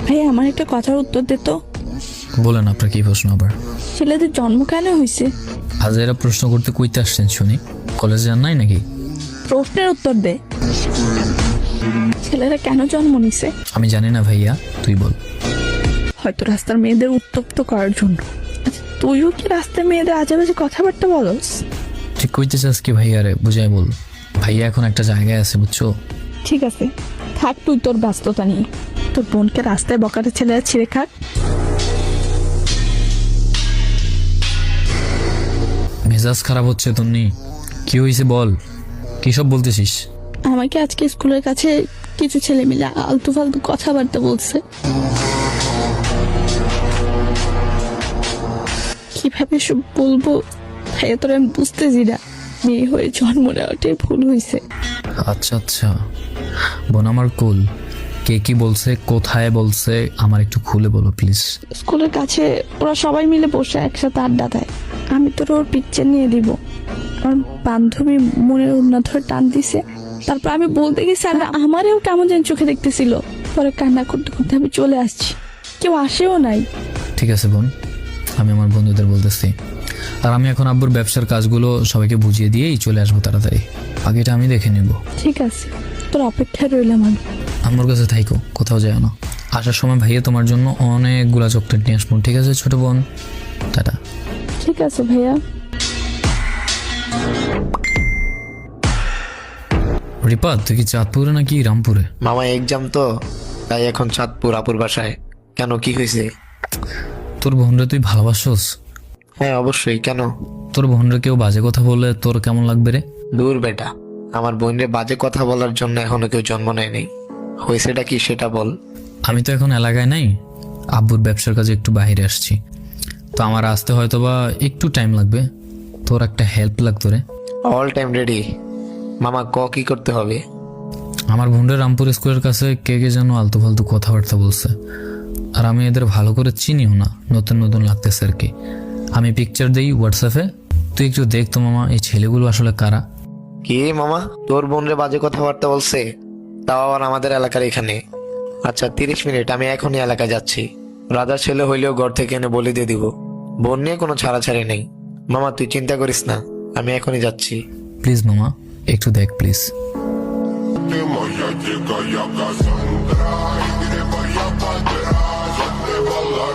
ভাই আমার একটা কথার উত্তর দে তো। বলেন আপনার কি প্রশ্ন আবার? ছেলেদের জন্ম কেন হয়েছে? আজ এরা প্রশ্ন করতে কইতে আসছেন শুনি, কলেজে যান নাই নাকি? প্রশ্নের উত্তর দে। ছেলেরা কেন জন্ম নিছে? আমি জানি না ভাইয়া, তুই বল। হয়তো রাস্তার মেয়েদের উত্তপ্ত করার জন্য। আচ্ছা তুইও কি রাস্তার মেয়েদের আজে বাজে কথাবার্তা বলস? ঠিক কইতে চাস কি ভাইয়া? রে বুঝাই বল। ভাইয়া এখন একটা জায়গায় আছে বুঝছো। ঠিক আছে থাক তুই তোর ব্যস্ততা নিয়ে। তোর বোনকে রাস্তায় বকাটে ছেলেরা ছিঁড়ে খাক। মেজাজ খারাপ হচ্ছে তন্নি, কি হয়েছে বল, কি সব বলতেছিস? আমাকে আজকে স্কুলের কাছে কিছু ছেলে মিলে আলতু ফালতু কথাবার্তা বলছে। কিভাবে সব বলবো ভাইয়া তোর আমি বুঝতেছি না। মেয়ে হয়ে জন্ম নেওয়াটাই ভুল হয়েছে। আচ্ছা আচ্ছা বোন আমার কুল, কে কি বলছে, কোথায় বলছে, আমার একটু খুলে বলো প্লিজ। স্কুলের কাছে ওরা সবাই মিলে বসে একসাথে আড্ডা দেয়। আমি তোর ওর পিকচার নিয়ে দিব। আমার বান্ধবী মনের উন্না ধরে টান দিছে। তারপর আমি বলতে গেছি আর আমারও কেমন যেন চোখে দেখতেছিল। পরে কান্না করতে করতে আমি চলে আসছি, কেউ আসেও নাই। ঠিক আছে বোন, আমি আমার বন্ধুদের বলতেছি। আর আমি এখন আব্বুর ব্যবসার কাজগুলো সবাইকে বুঝিয়ে দিয়েই চলে আসবো তাড়াতাড়ি। বাকিটা আমি দেখে নেব। ঠিক আছে তোর অপেক্ষায় রইলাম আমি। আমার কাছে থাইকো, কোথাও যায় না। আসার সময় ভাইয়া তোমার জন্য অনেকগুলা চকলেট নিয়ে আসবো, ঠিক আছে ছোট বোন? টাটা। ঠিক আছে ভাইয়া। রিপা তুই কি চাঁদপুরে নাকি রামপুরে? মামা এক্সাম তো, তাই এখন চাঁদপুর আপুর বাসায়। কেন, কি হয়েছে? তোর বোনরে তুই ভালোবাসোস? হ্যাঁ অবশ্যই, কেন? তোর বোনরে কেউ বাজে কথা বললে তোর কেমন লাগবে রে? দূর বেটা, আমার বোনরে বাজে কথা বলার জন্য এখনো কেউ জন্ম নেয়নি। হয়েছেটা কি সেটা বল। আমি তো এখন এলাকায় নাই, আব্বুর ব্যবসার কাজে একটু বাইরে আসছি, তো আমার আসতে হয়তো বা একটু টাইম লাগবে। তোর একটা হেল্প লাগতো রে। অল টাইম রেডি মামা, কি করতে হবে? আমার বোনরে রামপুর স্কুলের কাছে কে কে যেন আলতু ফালতু কথাবার্তা বলছে, আর আমি এদের ভালো করে চিনিও না, নতুন নতুন লাগতেছে আর কি। আমি পিকচার দেই হোয়াটসঅ্যাপে, তুই একটু দেখ তো মামা এই ছেলেগুলো আসলে কারা। কি মামা, তোর বোনরে বাজে কথাবার্তা বলছে? তাও আবার আমাদের এলাকার এখানে? আচ্ছা 30 মিনিট, আমি এখনই এলাকায় যাচ্ছি। রাজার ছেলে হইলেও ঘর থেকে এনে বলে দিয়ে দিব। বোন নিয়ে কোনো ছাড়াছাড়ি নেই। মামা তুই চিন্তা করিস না, আমি এখনই যাচ্ছি। প্লিজ মামা একটু দেখ প্লিজ। Ты моя дикая Кассандра, и где моя подра, ты была